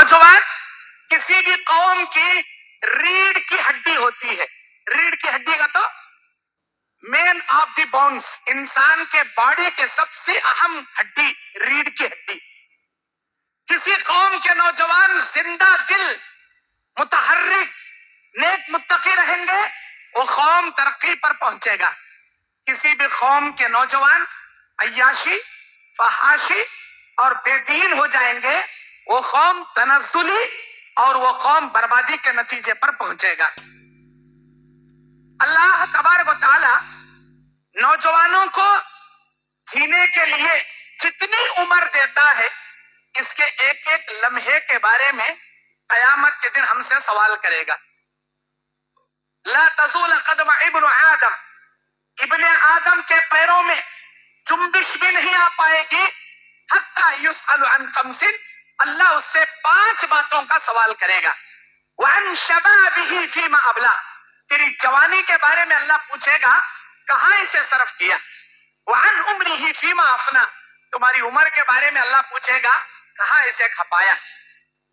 نوجوان کسی بھی قوم کی ریڑھ کی ہڈی ہوتی ہے. ریڑھ کی ہڈی کا تو مین آف دی بونس, انسان کے باڈی کے سب سے اہم ہڈی ریڑھ کی ہڈی. کسی قوم کے نوجوان زندہ دل, متحرک, نیک متقی رہیں گے, وہ قوم ترقی پر پہنچے گا. کسی بھی قوم کے نوجوان عیاشی, فحاشی اور بے دین ہو جائیں گے, وہ قوم تنزلی اور وہ قوم بربادی کے نتیجے پر پہنچے گا. اللہ تبارک و تعالی نوجوانوں کو جینے کے لیے جتنی عمر دیتا ہے, اس کے ایک ایک لمحے کے بارے میں قیامت کے دن ہم سے سوال کرے گا. لا تزول قدم ابن آدم, ابن آدم کے پیروں میں جنبش بھی نہیں آ پائے گی حتی یسأل عن خمس, اللہ اس سے 5 باتوں کا سوال کرے گا. وعن شبابہ فیما ابلا, تیری جوانی کے بارے میں اللہ پوچھے گا کہاں اسے صرف کیا. وعن عمرہ فیما افنا, تمہاری عمر کے بارے میں اللہ پوچھے گا کہاں اسے کھپایا.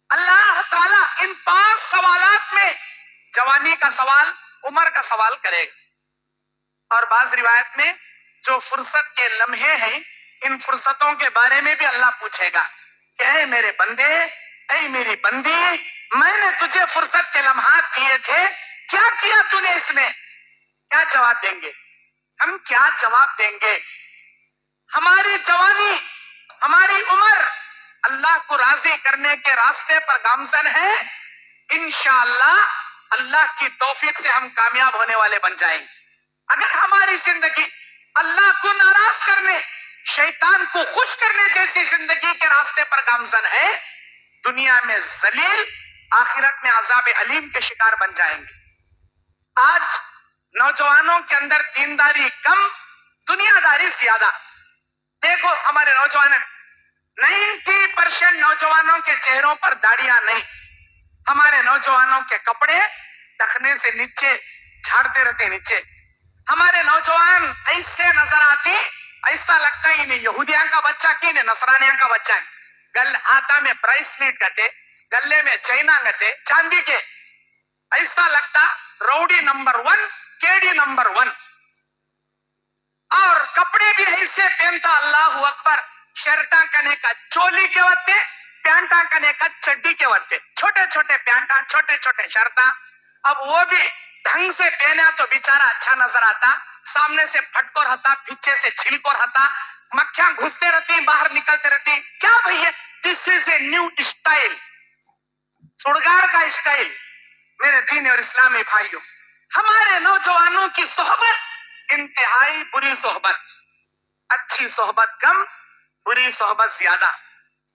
اللہ تعالیٰ ان 5 سوالات میں جوانی کا سوال, عمر کا سوال کرے گا. اور بعض روایت میں جو فرصت کے لمحے ہیں, ان فرصتوں کے بارے میں بھی اللہ پوچھے گا کہ اے میرے بندے, اے میری بندی, میں نے تجھے فرصت کے لمحات دیے تھے, کیا کیا تو نے اس میں. کیا جواب دیں گے ہم, کیا جواب دیں گے. ہماری جوانی, ہماری عمر اللہ کو راضی کرنے کے راستے پر گامزن ہے. انشاءاللہ اللہ کی توفیق سے ہم کامیاب ہونے والے بن جائیں گے. اگر ہماری زندگی اللہ کو ناراض کرنے, شیطان کو خوش کرنے جیسی زندگی کے راستے پر گامزن ہے, دنیا میں ذلیل, آخرت میں عذاب علیم کے شکار بن جائیں گے. آج نوجوانوں کے اندر دینداری کم, دنیا داری زیادہ. دیکھو ہمارے نوجوان, 90% نوجوانوں کے چہروں پر داڑیاں نہیں. ہمارے نوجوانوں کے کپڑے ٹخنے سے نیچے جھاڑتے رہتے نیچے. ہمارے نوجوان ایسے نظر آتے, ایسا لگتا ہے انہیں یہودیاں کا بچہ کی انہیں نصرانیاں کا بچہ ہے. گل ہاتھا میں برائسلیٹ گتے, گلے میں چینا گتے چاندی کے, ایسا لگتا روڈی نمبر 1, کیڈی نمبر 1. اور کپڑے بھی ایسے پہنتا, اللہ اکبر, شرٹاں کنے کا چولی کے وتے, پینٹاں کنے کا چڈی کے وتے, چھوٹے چھوٹے پینٹاں, چھوٹے چھوٹے شرٹاں. اب وہ بھی ڈھنگ سے پہنا تو بیچارہ اچھا نظر آتا, سامنے سے پھٹکور ہتا, پیچھے سے چھلکور ہتا, مکھیاں گھستے رہتی, باہر نکلتے رہتی. کیا بھئی, دس از اے نیو اسٹائل, سڑگار کا اسٹائل. میرے دین اور اسلامی بھائیوں, ہمارے نوجوانوں کی صحبت انتہائی بری صحبت. اچھی صحبت کم, بری صحبت زیادہ.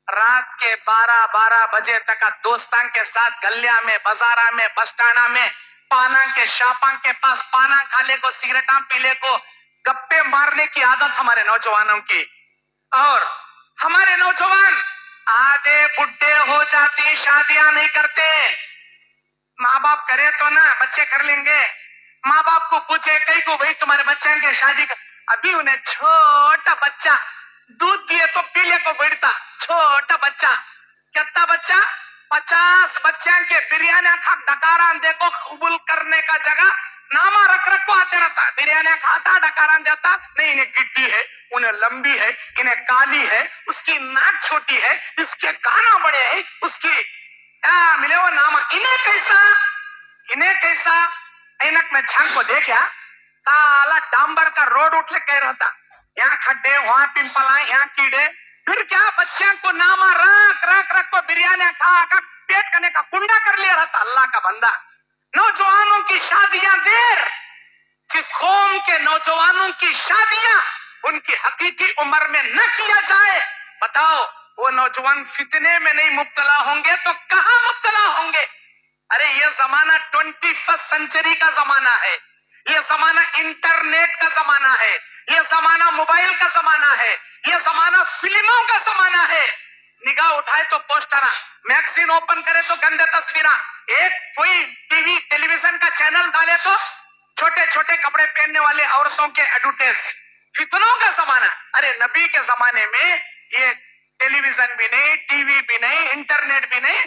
رات کے 12 بجے تک دوستان کے ساتھ گلیاں میں, بازاراں میں, بس سٹانڈاں میں, پانا کے شاپاں کے پاس پانا کھا لے کو, سگریٹاں پی لے کو, گپے مارنے کی عادت ہمارے نوجوانوں کی. اور ہمارے نوجوان آدھے بڈھے ہو جاتی, شادیاں نہیں کرتے. ماں باپ کرے تو نا, بچے کر لیں گے. ماں باپ کو پوچھے کئی کو, بھئی تمہارے بچے کے شادی کر, ابھی انہیں چھوٹا بچہ دودھ دیے تو پیلے کو بڑھتا, چھوٹا بچہ. کتنا بچہ, 50 بچوں کے بریانی کھا ڈکاران دے کو قبول کرنے کا جگہ نامہ رکھ کو آتے رہتا. بریانی کھاتا, ڈکاران دیتا, نہیں انہیں گڈی ہے, انہیں لمبی ہے, انہیں کالی ہے, اس کی ناک چھوٹی ہے, اس کے کانا بڑے ہیں, اس کی ملے وہ نامہ. انہیں کیسا اینک میں جھانک کو دیکھا, کالا ڈامبر کا روڈ اٹھ لے کہہ رہتا, یہاں کھڈے, وہاں پمپل, یہاں کیڑے. پھر کیا بچوں کو نامہ رکھ کو بریانی کھا پیٹ کرنے کا کنڈا کر لیا رہتا. اللہ کا بندہ, نوجوانوں کی شادیاں دیر. جس قوم کے نوجوانوں کی شادیاں ان کی حقیقی عمر میں نہ کیا جائے, بتاؤ وہ نوجوان فتنے میں نہیں مبتلا ہوں گے تو کہاں مبتلا ہوں گے. ارے یہ زمانہ 21 سنچری کا زمانہ ہے, یہ زمانہ انٹرنیٹ کا زمانہ ہے, یہ زمانہ موبائل کا زمانہ ہے, یہ زمانہ فلموں کا زمانہ ہے. نگاہ اٹھائے تو پوسٹر, میگزین اوپن کرے تو گندے تصویراں, ایک کوئی ٹی وی ٹیلی ویژن کا چینل ڈالے تو چھوٹے چھوٹے کپڑے پہننے والے عورتوں کے ایڈورٹائز. فتنوں کا زمانہ. ارے نبی کے زمانے میں یہ ٹیلی ویژن بھی نہیں, ٹی وی بھی نہیں, انٹرنیٹ بھی نہیں,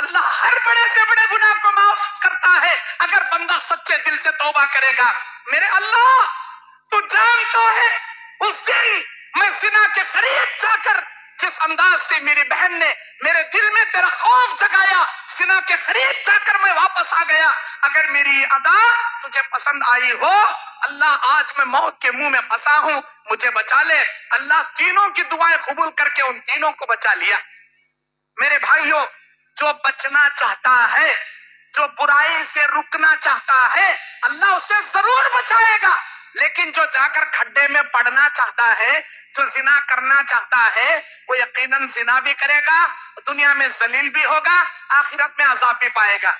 اللہ ہر بڑے سے بڑے گناہ کو معاف کرتا ہے اگر بندہ سچے دل سے توبہ کرے گا۔ میرے اللہ تو جانتا ہے اس دن میں زنا کے قریب جا کر جس انداز سے میری بہن نے میرے دل میں تیرا خوف جگایا، زنا کے قریب جا کر میں واپس آ گیا، اگر میری ادا تجھے پسند آئی ہو، اللہ آج میں موت کے منہ میں پھنسا ہوں، مجھے بچا لے۔ اللہ تینوں کی دعائیں قبول کر کے ان تینوں کو بچا لیا۔ میرے بھائیوں، جو بچنا چاہتا ہے، جو برائی سے رکنا چاہتا ہے، اللہ اسے ضرور بچائے گا، لیکن جو جا کر کھڈے میں پڑنا چاہتا ہے، جو زنا کرنا چاہتا ہے، وہ یقیناً زنا بھی کرے گا، دنیا میں ذلیل بھی ہوگا، آخرت میں عذاب بھی پائے گا۔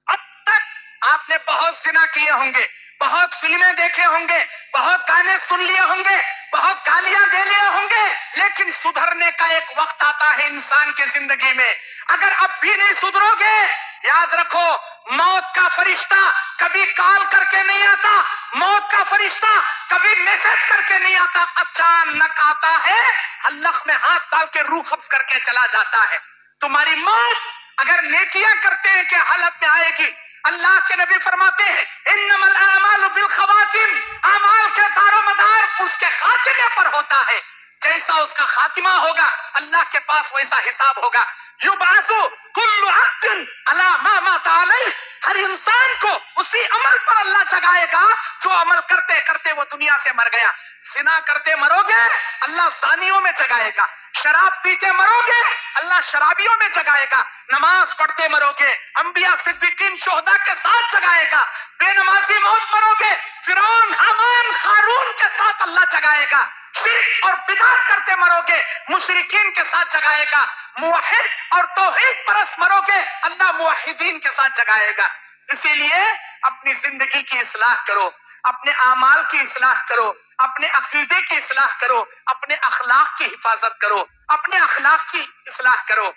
اب تک آپ نے بہت زنا کیے ہوں گے، بہت فلمیں دیکھے ہوں گے، بہت گانے سن لیے ہوں گے، بہت گالیاں دے لیے ہوں گے، لیکن سدھرنے کا ایک وقت آتا ہے انسان کی زندگی میں۔ اگر اب بھی نہیں سدھرو گے، یاد رکھو موت کا فرشتہ کبھی کال کر کے نہیں آتا، موت کا فرشتہ کبھی میسج کر کے نہیں آتا، اچانک آتا ہے، حلق میں ہاتھ ڈال کے روح قبض کر کے چلا جاتا ہے۔ تمہاری موت اگر نیکیاں کرتے ہیں کہ حالت میں آئے گی، اللہ کے نبی فرماتے ہیں انما الاعمال بالخواتم، اعمال کے دار و مدار اس کے خاتمے پر ہوتا ہے، جیسا اس کا خاتمہ ہوگا اللہ کے پاس ویسا حساب ہوگا۔ یبعث کل عبد علی ما مات علیہ، ہر انسان کو اسی عمل پر اللہ جگائے گا جو عمل کرتے کرتے وہ دنیا سے مر گیا۔ زنا کرتے مرو گے، اللہ زانیوں میں جگائے گا، شراب پیتے مرو گے، اللہ شرابیوں میں جگائے گا، نماز پڑھتے مرو گے، انبیاء صدیقین شہداء کے ساتھ جگائے گا، بے نمازی موت مرو گے، فرعون حامان قارون کے ساتھ اللہ جگائے گا، شرک اور بدعت کرتے مرو گے، مشرکین کے ساتھ جگائے گا، موحد اور توحید پرست مرو گے، اللہ موحدین کے ساتھ جگائے گا۔ اسی لیے اپنی زندگی کی اصلاح کرو، اپنے اعمال کی اصلاح کرو، اپنے عقیدے کی اصلاح کرو، اپنے اخلاق کی حفاظت کرو، اپنے اخلاق کی اصلاح کرو۔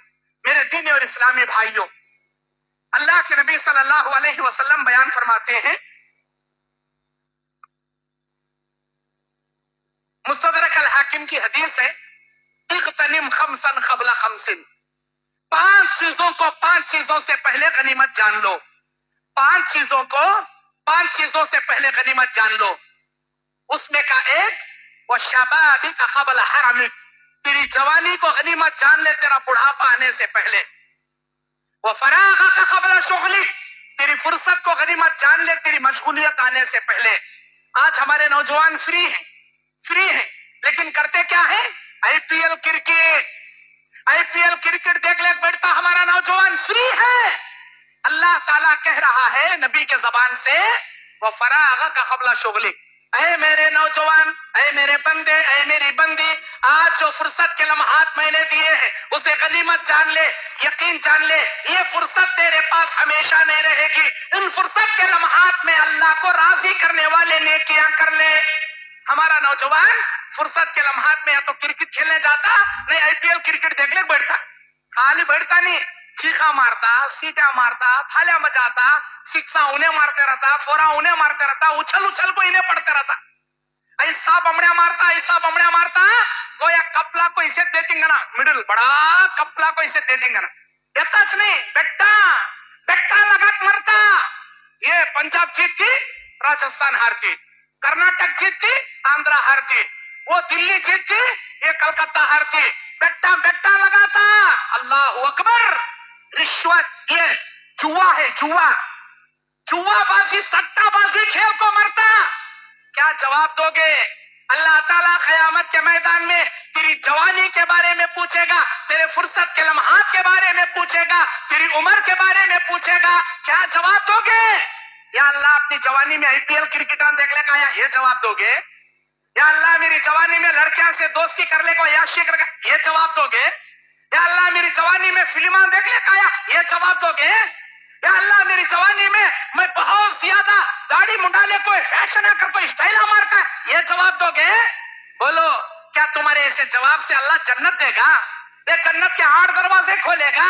میرے دینی اور اسلامی بھائیوں، اللہ کے نبی صلی اللہ علیہ وسلم بیان فرماتے ہیں، مستدرک الحاکم کی حدیث ہے، اغتنم خمسا قبل خمس، پانچ چیزوں سے پہلے غنیمت جان لو، پانچ چیزوں سے پہلے غنیمت جان لو۔ اس میں کا ایک وشبابک قبل حرمک، تیری جوانی کو غنیمت جان لے تیرا بڑھاپا آنے سے پہلے، وفراغک قبل شغلک، تیری فرصت کو غنیمت جان لے تیری مشغولیت آنے سے پہلے۔ آج ہمارے نوجوان فری ہیں لیکن کرتے کیا ہیں؟ آئی پی ایل کرکٹ دیکھ لے بیٹھتا ہمارا نوجوان فری ہے۔ اللہ تعالیٰ کہہ رہا ہے نبی کے زبان سے وفراغک قبل شغلک، اے میرے نوجوان، اے میرے بندے، اے میری بندی، آج جو فرصت کے لمحات میں نے دیے ہیں اسے غنیمت جان لے، یقین جان لے یہ فرصت تیرے پاس ہمیشہ نہیں رہے گی۔ ان فرصت کے لمحات میں اللہ کو راضی کرنے والے نیکیاں کر لے۔ ہمارا نوجوان فرصت کے لمحات میں یا تو کرکٹ کھیلنے جاتا، نہیں آئی پی ایل کرکٹ دیکھ لے بیٹھتا، خالی بیٹھتا نہیں، چیخا مارتا، سیٹا مارتا، تھالیاں بجاتا، سکسا انہیں مارتے رہتا، فورا انہیں مارتے رہتا، اچھل کو انہیں پڑھتے رہتا، ایسا بمڑیا مارتا گویا کپلا کو اسے دے دیں گا نا، مڈل بڑا کپلا کو اسے دے دیں گا نا، یتاچ نہیں بیٹا لگات مرتا۔ یہ پنجاب جیتتی، راجستھان ہارتی، کرناٹک جیتتی، آندھرا ہارتی، وہ دلی جیتتی، یہ کلکتہ ہارتی، بیٹا لگاتا۔ اللہ اکبر! رشوت، یہ جوا ہے، جوا بازی، سٹا بازی کھیل کو مرتا۔ کیا جواب دو گے؟ اللہ تعالیٰ قیامت کے میدان میں تیری جوانی کے بارے میں پوچھے گا، تیرے فرصت کے لمحات کے بارے میں پوچھے گا، تیری عمر کے بارے میں پوچھے گا، کیا جواب دو گے؟ یا اللہ اپنی جوانی میں آئی پی ایل کرکٹاں دیکھ لے گا، یہ جواب دو گے؟ یا اللہ میری جوانی میں لڑکیاں سے دوستی کر لے گا، عیاشی کر گا، یہ جواب دو گے؟ یا اللہ میری جوانی میں فلماں دیکھ لے گا، یہ جواب دو گے؟ یا اللہ میری جوانی میں بہت زیادہ داڑھی منڈالے کوئی فیشن کر کوئی اسٹائلہ مارتا ہے، یہ جواب دو گے؟ بولو کیا تمہارے ایسے جواب سے اللہ جنت دے گا؟ یہ جنت کے 8 دروازے کھولے گا؟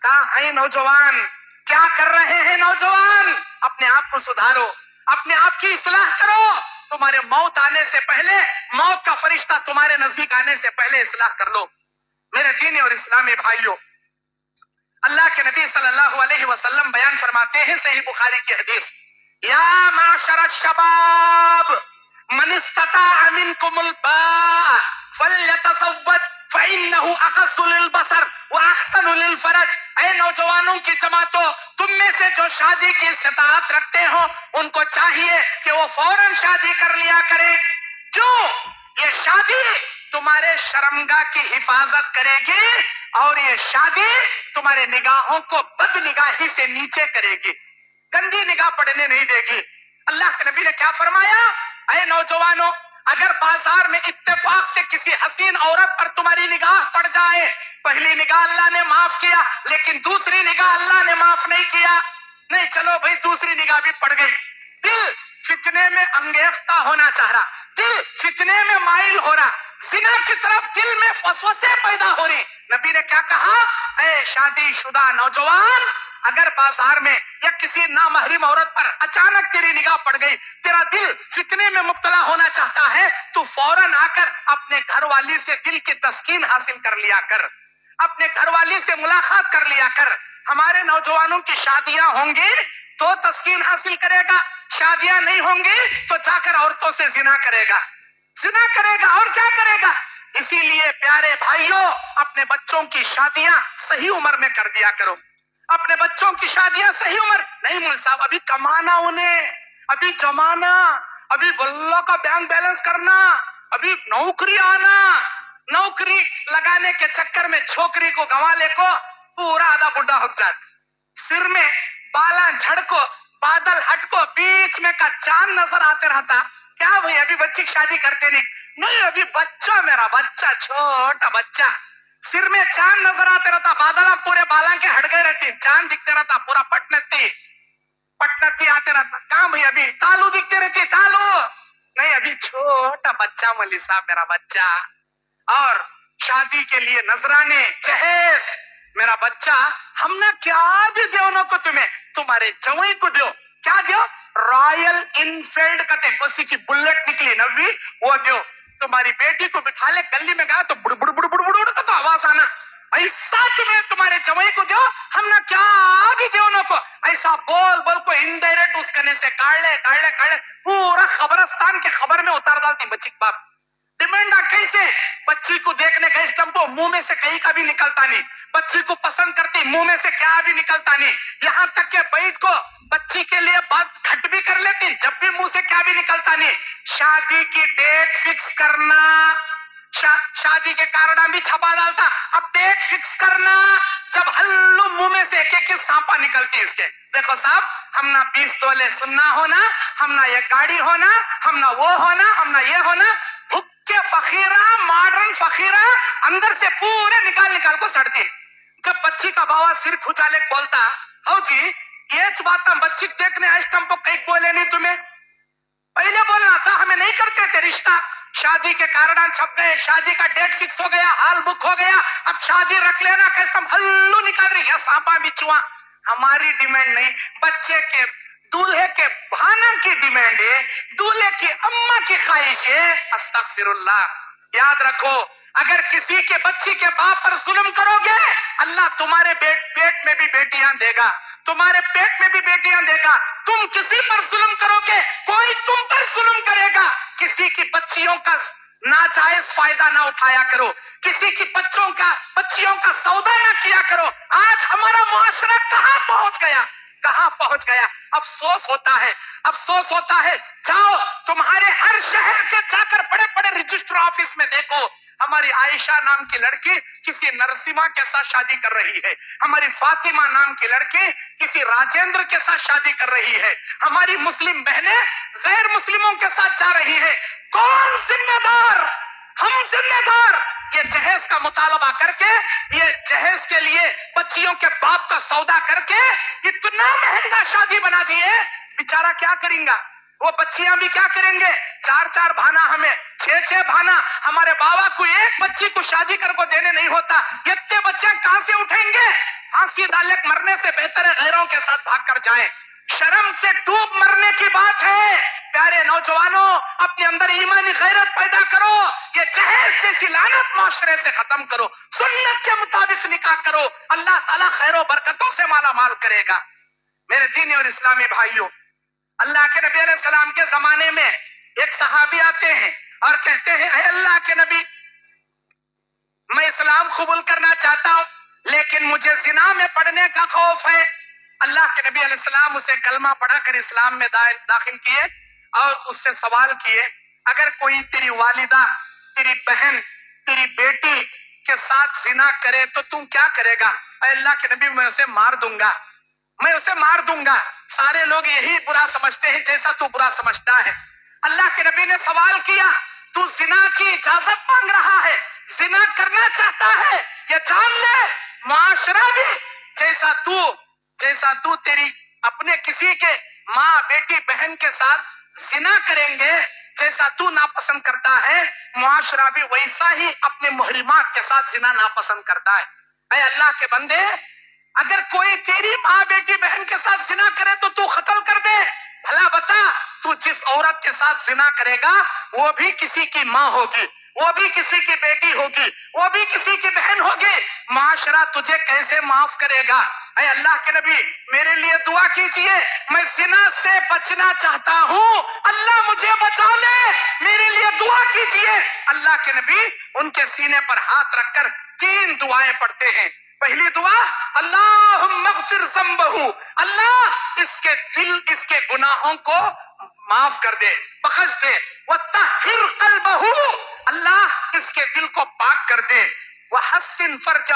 کہاں ہیں نوجوان؟ کیا کر رہے ہیں نوجوان؟ اپنے آپ کو سدھارو، اپنے آپ کی اصلاح کرو، تمہارے موت آنے سے پہلے، موت کا فرشتہ تمہارے نزدیک آنے سے پہلے اصلاح کر لو۔ میرے دینی اور اسلامی بھائیوں، اللہ کے نبی صلی اللہ علیہ وسلم بیان فرماتے ہیں صحیح بخاری کی حدیث، یا معاشر الشباب من استطاع منکم الباء فلیتزوج فإنه أغض للبصر وأحسن للفرج۔ اے نوجوانوں کی جماعتوں، تم میں سے جو شادی کی استطاعت رکھتے ہو ان کو چاہیے کہ وہ فوراً شادی کر لیا کرے۔ کیوں؟ یہ شادی تمہارے شرمگاہ کی حفاظت کرے گی اور یہ شادی تمہارے نگاہوں کو بد نگاہی سے نیچے کرے گی، گندی نگاہ پڑنے نہیں دے گی۔ اللہ کے نبی نے کیا فرمایا؟ اے نوجوانوں، اگر بازار میں اتفاق سے کسی حسین عورت پر تمہاری نگاہ پڑ جائے، پہلی نگاہ اللہ نے معاف کیا لیکن دوسری نگاہ اللہ نے معاف نہیں کیا، نہیں چلو بھئی دوسری نگاہ بھی پڑ گئی، دل فتنے میں انگیختہ ہونا چاہ رہا، دل فتنے میں مائل ہو رہا، زنا کی طرف دل میں وسوسے پیدا ہو رہی، نبی نے کیا کہا؟ اے شادی شدہ نوجوان، اگر بازار میں یا کسی نامحرم عورت پر اچانک تیری نگاہ پڑ گئی، تیرا دل فتنے میں مبتلا ہونا چاہتا ہے، تو فوراً آ کر اپنے گھر والی سے دل کی تسکین حاصل کر لیا کر، اپنے گھر والی سے ملاقات کر لیا کر۔ ہمارے نوجوانوں کی شادیاں ہوں گی تو تسکین حاصل کرے گا، شادیاں نہیں ہوں گی تو جا کر عورتوں سے زنا کرے گا، زنا کرے گا اور کیا کرے گا۔ اسی لیے پیارے بھائیوں، اپنے بچوں کی شادیاں صحیح عمر میں کر دیا کرو، اپنے بچوں کی شادیاں صحیح عمر نہیں۔ مول صاحب ابھی کمانا انہیں، ابھی جمانا، ابھی واللہ کا بینک بیلنس کرنا، ابھی نوکری آنا، نوکری لگانے کے چکر میں چھوکری کو گنوا لے کو پورا آدھا بڈھا ہو جاتا، سر میں بالا جھڑ کو بادل ہٹ کو بیچ میں کا چاند نظر آتے رہتا، کیا بھئی ابھی بچی کی شادی کرتے نہیں، ابھی بچہ، میرا بچہ چھوٹا بچہ، سر میں چاند نظر آتے رہتا، بادل پورے بالاں کے ہٹ گئے رہتے، چاند دکھتے رہتا پورا پٹنتی آتے رہتا، کہاں بھئی ابھی تالو دکھتے رہتی، تالو نہیں، ابھی چھوٹا بچہ ملی صاحب میرا بچہ، اور شادی کے لیے نذرانے جہیز، میرا بچہ ہم نے کیا بھی دیو کو تمہیں، تمہارے جوئی کو دیو، کیا دیو؟ رائل انفیلڈ کہتے ہیں، کسی کی بلٹ نکلی نوی وہ دیو، تمہاری بیٹی کو بٹھا لے گلی میں گیا تو بڑ بڑ بڑ بڑ بڑ کا تو آواز آنا، ایسا تمہیں تمہارے جوئی کو دیو، ہم نے کیا بھی دیو کو، ایسا بول بول کو انڈائریکٹ اس کنے سے کاڑ لے پورا خبرستان کے خبر میں اتار ڈالتی بچی کے باپ۔ ڈیمانڈا کیسے؟ بچی کو دیکھنے کا اسٹمپو منہ میں سے کہیں کا بھی نکلتا نہیں، بچی کو پسند کرتی منہ میں سے کیا بھی نکلتا نہیں، یہاں تک کہ بیٹھ کو بچی کے لیے بات کھٹ بھی کر لیتی جب بھی منہ سے کیا بھی نکلتا نہیں۔ شادی کی ڈیٹ فکس کرنا، شادی کے کارڈ بھی چھپا ڈالتا، اب ڈیٹ فکس کرنا، جب ہلو منہ میں سے ایک سانپا نکلتی اس کے، دیکھو صاحب ہم نہ 20 تولے سننا ہونا، ہم نہ یہ گاڑی ہونا، ہم نہ وہ ہونا، ہم نہ یہ ہونا، بھکے فقیرہ، ماڈرن فقیرہ اندر سے پورے نکال کو سڑتی۔ جب بچی کا باوا سر کھچالے بولتا، ہو جی یہ بات بچی دیکھنے اسٹمپو کئی بولے نہیں، تمہیں پہلے بولنا تھا، ہمیں نہیں کرتے تھے رشتہ، شادی کے کارڈان چھپ گئے، شادی کا ڈیٹ فکس ہو گیا، ہال بک ہو گیا، اب شادی رکھ لینا، کسٹم ہلو نکال رہی ہے سانپا بچوا۔ ہماری ڈیمانڈ نہیں، بچے کے دولہے کے بھانا کی ڈیمانڈ ہے، دولہے کی اماں کی خواہش ہے، استغفر اللہ۔ یاد رکھو اگر کسی کے بچی کے باپ پر ظلم کرو گے، اللہ تمہارے پیٹ میں بھی بیٹیاں دے گا، تمہارے پیٹ میں بھی بیٹیاں دے گا۔ تم کسی پر ظلم کرو گے کوئی تم پر ظلم کرے گا۔ کسی کی بچیوں کا ناجائز فائدہ نہ اٹھایا کرو، کسی کی بچیوں کا سودا نہ کیا کرو۔ آج ہمارا معاشرہ کہاں پہنچ گیا، کہاں پہنچ گیا، افسوس ہوتا ہے، افسوس ہوتا ہے۔ جاؤ تمہارے ہر شہر کے جا کر بڑے بڑے رجسٹر آفس میں دیکھو، ہماری عائشہ نام کی لڑکی کسی نرسمہ کے ساتھ شادی کر رہی ہے، ہماری فاطمہ نام کی لڑکی کسی راجندر کے ساتھ شادی کر رہی ہے، ہماری مسلم بہنیں غیر مسلموں کے ساتھ جا رہی ہے۔ کون ذمہ دار؟ ہم ذمہ دار۔ یہ جہیز کا مطالبہ کر کے، یہ جہیز کے لیے بچیوں کے باپ کا سودا کر کے اتنا مہنگا شادی بنا دیے، بیچارہ کیا کریں گا؟ وہ بچیاں بھی کیا کریں گے؟ 4 بھانا ہمیں، 6 بھانا ہمارے بابا کو ایک بچی کو شادی کر کو دینے نہیں ہوتا، اتنے بچے کہاں سے اٹھیں گے؟ پھانسی ڈالک مرنے سے بہتر ہے غیروں کے ساتھ بھاگ کر جائیں۔ شرم سے ڈوب مرنے کی بات ہے پیارے نوجوانوں، اپنے اندر ایمانی غیرت پیدا کرو، یہ جہیز جیسی لعنت معاشرے سے ختم کرو، سنت کے مطابق نکاح کرو، اللہ تعالیٰ خیر و برکتوں سے مالا مال کرے گا۔ میرے دینی اور اسلامی بھائیوں، اللہ کے نبی علیہ السلام کے زمانے میں ایک صحابی آتے ہیں اور کہتے ہیں، اے اللہ کے نبی، میں اسلام قبول کرنا چاہتا ہوں لیکن مجھے زنا میں پڑنے کا خوف ہے۔ اللہ کے نبی علیہ السلام اسے کلمہ پڑھا کر اسلام میں داخل کیے اور اس سے سوال کیے، اگر کوئی تیری والدہ، تیری بہن، تیری بیٹی کے ساتھ زنا کرے تو تم کیا کرے گا؟ اے اللہ کے نبی، میں اسے مار دوں گا، میں اسے مار دوں گا۔ سارے لوگ یہی برا سمجھتے ہیں جیسا تو برا سمجھتا ہے۔ اللہ کے نبی نے سوال کیا، تو زنا کی اجازت مانگ رہا ہے، زنا کرنا چاہتا ہے، یہ جان لے معاشرہ بھی جیسا تو تیری اپنے کسی کے ماں، بیٹی، بہن کے ساتھ زنا کریں گے، جیسا تو ناپسند کرتا ہے، معاشرہ بھی ویسا ہی اپنے محرمات کے ساتھ زنا ناپسند کرتا ہے۔ اے اللہ کے بندے، اگر کوئی تیری ماں، بیٹی، بہن کے ساتھ زنا کرے تو تو قتل کر دے۔ بھلا بتا، تو جس عورت کے ساتھ زنا کرے گا وہ بھی کسی کی ماں ہوگی، وہ بھی کسی کی بیٹی ہوگی، وہ بھی کسی کی بہن ہوگی، معاشرہ تجھے کیسے معاف کرے گا؟ اے اللہ کے نبی، میرے لیے دعا کیجئے، میں زنا سے بچنا چاہتا ہوں، اللہ مجھے بچا لے، میرے لیے دعا کیجئے۔ اللہ کے نبی ان کے سینے پر ہاتھ رکھ کر 3 دعائیں پڑھتے ہیں۔ پہلی دعا، اللہم اغفر ذنبہ، اللہ اس کے گناہوں کو معاف کر دے، بخش دے۔ وطہر قلبہ، اللہ اس کے دل کو پاک کر دے۔ وحسن فرجہ،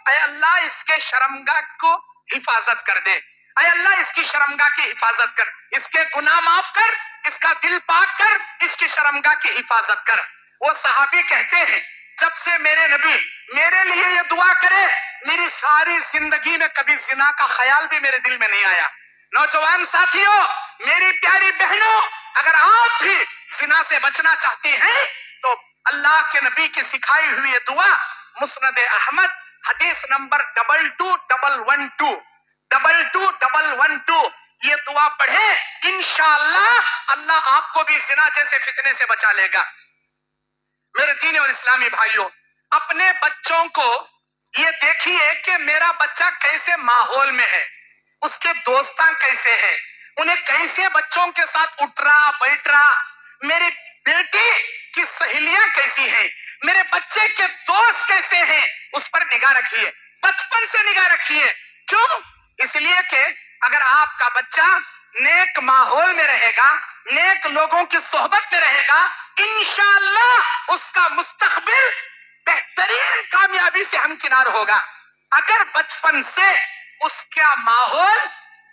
اے اللہ اس کے شرمگاہ کو حفاظت کر دے، اے اللہ اس کی شرمگاہ کی حفاظت کر، اس کے گناہ معاف کر، اس کا دل پاک کر، اس کی شرمگاہ کی حفاظت کر۔ وہ صحابی کہتے ہیں، جب سے میرے نبی میرے لیے یہ دعا کرے، میری ساری زندگی میں کبھی زنا کا خیال بھی میرے دل میں نہیں آیا۔ نوجوان ساتھیوں، میری پیاری بہنوں، اگر آپ بھی زنا سے بچنا چاہتی ہیں تو اللہ کے نبی کی سکھائی ہوئی یہ دعا مسند احمد حدیث نمبر 2212 2212 یہ دعا پڑھیں، انشاءاللہ اللہ آپ کو بھی زنا جیسے فتنے سے بچا لے گا۔ میرے دینی اور اسلامی بھائیوں، اپنے بچوں کو یہ دیکھیے کہ میرا بچہ کیسے ماحول میں ہے، اس کے دوستاں کیسے ہیں، انہیں کیسے بچوں کے ساتھ اٹھ رہا بیٹھ رہا، میری بیٹی کی سہیلیاں کیسی ہیں، میرے بچے کے دوست کیسے ہیں، اس پر نگاہ رکھیے، بچپن سے نگاہ رکھیے۔ کیوں؟ اس لیے کہ اگر آپ کا بچہ نیک ماحول میں رہے گا، نیک لوگوں کی صحبت میں رہے گا، انشاءاللہ اس کا مستقبل بہترین کامیابی سے ہمکنار ہوگا۔ اگر بچپن سے اس کا ماحول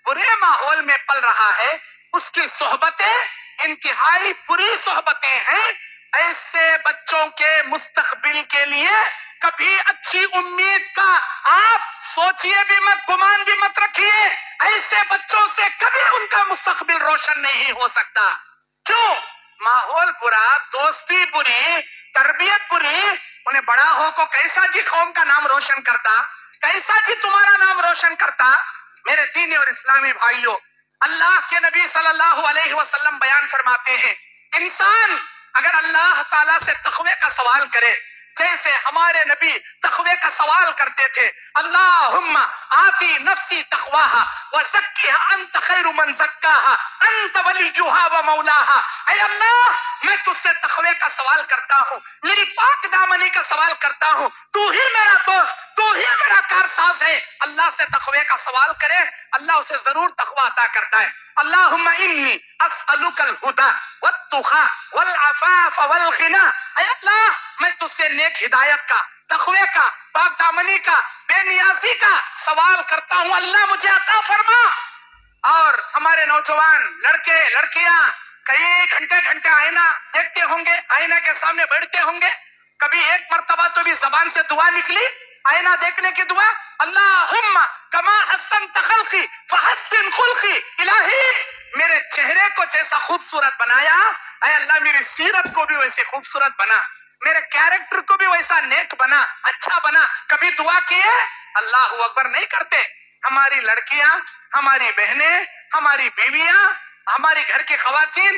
برے ماحول میں پل رہا ہے، اس کی صحبتیں انتہائی بری صحبتیں ہیں، ایسے بچوں کے مستقبل کے لیے کبھی اچھی امید کا آپ سوچئے بھی مت، گمان بھی مت رکھیے۔ ایسے بچوں سے کبھی ان کا مستقبل روشن نہیں ہو سکتا۔ کیوں؟ ماحول برا، دوستی بری، تربیت بری، انہیں بڑا ہو کو کیسا جی قوم کا نام روشن کرتا، کیسا جی تمہارا نام روشن کرتا۔ میرے دینی اور اسلامی بھائیوں، اللہ کے نبی صلی اللہ علیہ وسلم بیان فرماتے ہیں، انسان اگر اللہ تعالیٰ سے تقوی کا سوال کرے، جیسے ہمارے نبی تقوی کا سوال کرتے تھے، اللہم آتی نفسی تقواہا وزکیہا انت خیر من زکاہا انت ولیہا ومولاہا، اے اللہ میں تجھ سے تقوی کا سوال کرتا ہوں، میری پاک دامنی کا سوال کرتا ہوں، تو ہی میرا دوست، تو ہی میرا کارساز ہے۔ اللہ سے تقوی کا سوال کرے، اللہ اسے ضرور تقوی عطا کرتا ہے۔ اللہم انی اسألک الہدی والتقی والعفاف والغنی، اے اللہ میں تجھ سے نیک ہدایت کا، تقوی کا، پاک دامنی کا، بے نیازی کا سوال کرتا ہوں، اللہ مجھے عطا فرما۔ اور ہمارے نوجوان لڑکے لڑکیاں کئی گھنٹے آئینہ دیکھتے ہوں گے، آئینہ کے سامنے بیٹھتے ہوں گے، کبھی ایک مرتبہ تو بھی زبان سے دعا نکلی آئینہ دیکھنے کی دعا، اللہم کما حسنت خلقی فحسن خلقی، الہی میرے چہرے کو جیسا خوبصورت بنایا، اے اللہ میری سیرت کو بھی ویسے خوبصورت بنا، میرے کیریکٹر کو بھی ویسا نیک بنا، اچھا بنا۔ کبھی دعا کیے؟ اللہ اکبر نہیں کرتے۔ ہماری لڑکیاں، ہماری بہنیں، ہماری بیویاں، ہماری گھر کی خواتین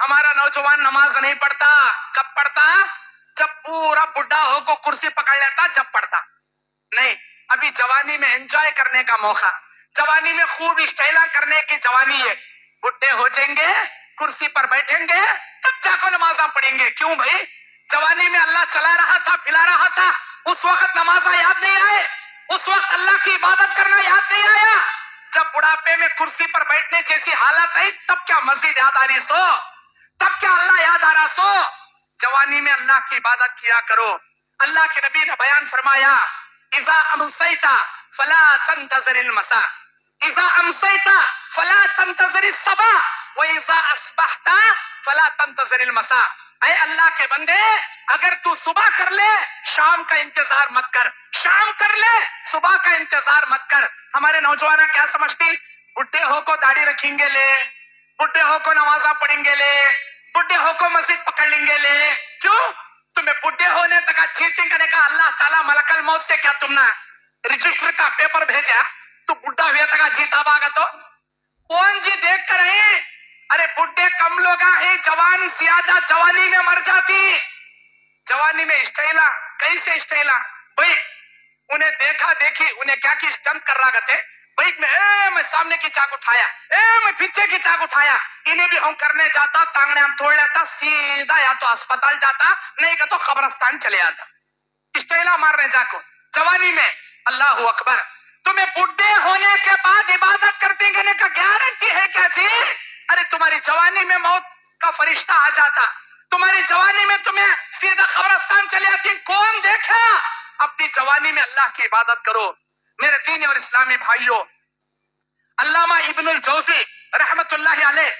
ہمارا نوجوان نماز نہیں پڑھتا. کب پڑھتا؟ جب پورا بڈھا ہو کو کرسی پکڑ لیتا جب پڑھتا. نہیں، ابھی جوانی میں انجوائے کرنے کا موقع، جوانی میں خوب اسٹائلہ کرنے کی جوانی ہے. بڈھے ہو جائیں گے، کرسی پر بیٹھیں گے، تب جا کو نمازاں پڑھیں گے. کیوں بھائی؟ جوانی میں اللہ چلا رہا تھا، پھلا رہا تھا، اس وقت نمازاں یاد نہیں آئے، اس وقت اللہ کی عبادت کرنا یاد نہیں آیا. جب بڑھاپے میں کرسی پر بیٹھنے جیسی حالت آئی تب کیا مسجد یاد آ رہی سو، تب کیا اللہ یاد آ رہا سو. جوانی میں اللہ کی عبادت کیا کرو. اللہ کے نبی نے بیان فرمایا اذا امسیت فلا تنتظر المساء، اذا امسیت فلا تنتظر الصباح، واذا اصبحت فلا تنتظر المساء. اے اللہ کے بندے، اگر تو صبح کر لے شام کا انتظار مت کر، شام کر لے صبح کا انتظار مت کر. ہمارے نوجوان کیا سمجھتی؟ بڈھے ہو کو داڑھی رکھیں گے لے، بڈھے ہو کو نمازاں پڑھیں گے لے، بڈھے ہو کو مسجد پکڑ لیں گے لے. کیوں؟ تمہیں بڈھے ہونے تک چیٹنگ کرنے کا اللہ تعالیٰ ملک الموت سے کیا تم نے رجسٹر کا پیپر بھیجا؟ تو بڈھا ہوئے تک جیتا باگا تو کون جی دیکھ کر ہیں؟ ارے بڈھے کم لوگ ہیں، جوان زیادہ جوانی میں مر جاتی. جوانی میں اسٹائلہ کیسے اسٹائلہ بھائی؟ انہیں دیکھا دیکھی انہیں کیا کی اسٹنٹ کر رہا تھے بھائی. میں سامنے کی چاک اٹھایا، میں پیچھے کی چاک اٹھایا. انہیں بھی ہم کرنے جاتا، ٹانگنے ہم توڑ لیتا، سیدھا یا تو اسپتال جاتا، نہیں کہ تو قبرستان چلے آتا. اسٹائلہ مارنے جا کو جوانی میں. اللہ اکبر. تمہیں بڈھے ہونے کے بعد عبادت کرتے گنے کا گارنٹی ہے کیا جی؟ ارے تمہاری جوانی میں موت کا فرشتہ آ جاتا، تمہاری جوانی میں تمہیں سیدھا قبرستان چلے آتی. کون دیکھا؟ اپنی جوانی میں اللہ کی عبادت کرو. میرے دینی اور اسلامی بھائیوں، علامہ ابن الجوزی رحمت اللہ علیہ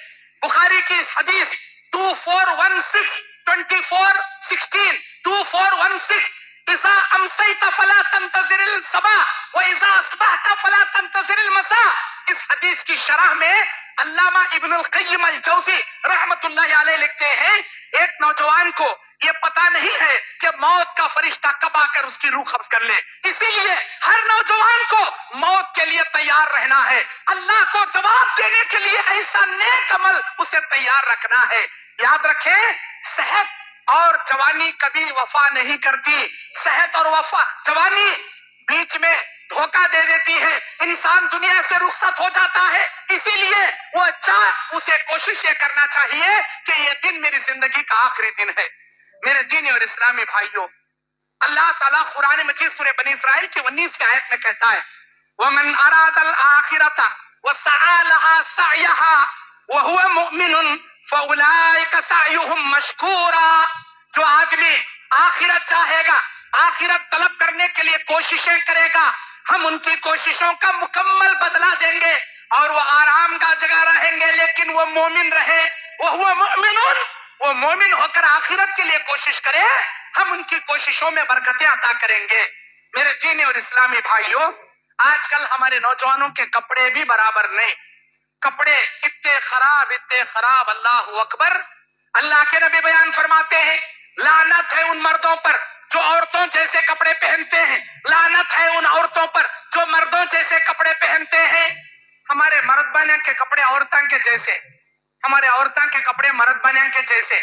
بخاری کی اس حدیث 2416 2416 اذا امسیت فلا تنتظر الصباح واذا اصبحت فلا تنتظر المساء، اس حدیث کی شرح میں علامہ ابن القیم الجوزی رحمت اللہ علیہ لکھتے ہیں ایک نوجوان کو یہ پتا نہیں ہے کہ موت کا فرشتہ کب آ کر اس کی روح قبض کر لے. اسی لیے ہر نوجوان کو موت کے لیے تیار رہنا ہے، اللہ کو جواب دینے کے لیے ایسا نیک عمل اسے تیار رکھنا ہے. یاد رکھیں، صحت اور جوانی کبھی وفا نہیں کرتی. صحت اور وفا جوانی بیچ میں دھوکہ دے دیتی ہے، انسان دنیا سے رخصت ہو جاتا ہے. اسی لیے وہ اسے کوشش یہ کرنا چاہیے کہ یہ دن میری زندگی کا آخری دن ہے. میرے دینی اور اسلامی بھائیوں، اللہ تعالیٰ قرآن مجید سورہ بنی اسرائیل کی 19 آیت میں کہتا ہے وَمَنْ أَرَادَ الْآخِرَةَ وَسَعَى لَهَا سَعْيَهَا وَهُوَ مُؤْمِنٌ فَأُولَئِكَ سَعْيُهُمْ مَشْكُورًا. جو آدمی آخرت چاہے گا، آخرت طلب کرنے کے لیے کوششیں کرے گا، ہم ان کی کوششوں کا مکمل بدلہ دیں گے اور وہ آرام کا جگہ رہیں گے، لیکن وہ مومن رہے. وَهُوَ مُؤْمِنٌ، وہ مومن ہو کر آخرت کے لیے کوشش کرے، ہم ان کی کوششوں میں برکتیں عطا کریں گے. میرے دینی اور اسلامی بھائیوں، آج کل ہمارے نوجوانوں کے کپڑے بھی برابر نہیں، کپڑے اتنے خراب. اللہ اکبر. اللہ کے نبی بیان فرماتے ہیں لعنت ہے ان مردوں پر جو عورتوں جیسے کپڑے پہنتے ہیں، لعنت ہے ان عورتوں پر جو مردوں جیسے کپڑے پہنتے ہیں. ہمارے مرد بنے کے کپڑے عورتوں کے جیسے، ہمارے عورتوں کے کپڑے مرد بنے کے جیسے.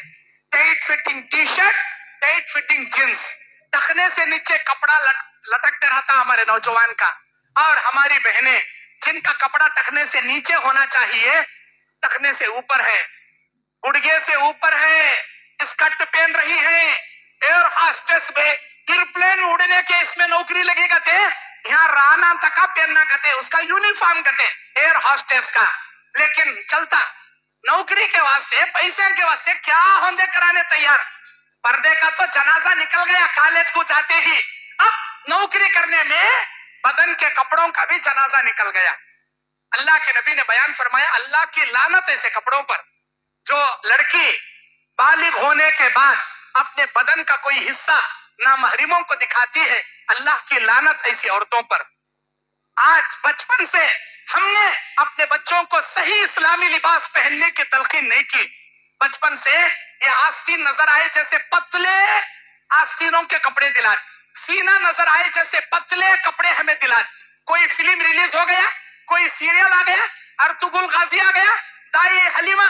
Tight fitting T shirt, tight fitting jeans, ٹخنے سے نیچے کپڑا لٹکتے رہتا ہمارے نوجوان کا. اور ہماری بہنیں جن کا کپڑا ٹخنے سے نیچے ہونا چاہیے ٹخنے سے اوپر ہے، گڑگے سے اوپر ہے، اسکرٹ پہن رہی ہیں. ایئر ہاسٹس میں ایئرپلین اڑنے کے اس میں نوکری لگے گا تھے، یہاں رانا تکا پہننا کہتے، اس کا یونیفارم کہتے ایئر ہاسٹس کا. لیکن چلتا نوکری کے واسطے، پیسے کے واسطے کیا ہوندے کرانے تیار. پردے کا تو جنازہ نکل گیا کالج کو جاتے ہی، اب نوکری کرنے میں بدن کے کپڑوں کا بھی جنازہ نکل گیا. اللہ کے نبی نے بیان فرمایا اللہ کی لعنت ایسے کپڑوں پر. جو لڑکی بالغ ہونے کے بعد اپنے بدن کا کوئی حصہ نامحرموں کو دکھاتی ہے، اللہ کی لعنت ایسی عورتوں پر. آج بچپن سے ہم نے اپنے بچوں کو صحیح اسلامی لباس پہننے کی تلقین نہیں کی. بچپن سے یہ آستین نظر آئے جیسے پتلے آستینوں کے کپڑے دلائے، سینہ نظر آئے جیسے پتلے کپڑے ہمیں دلائے. کوئی فلم ریلیز ہو گیا، کوئی سیریل آ گیا، ارطغرل غازی آ گیا، دائی حلیمہ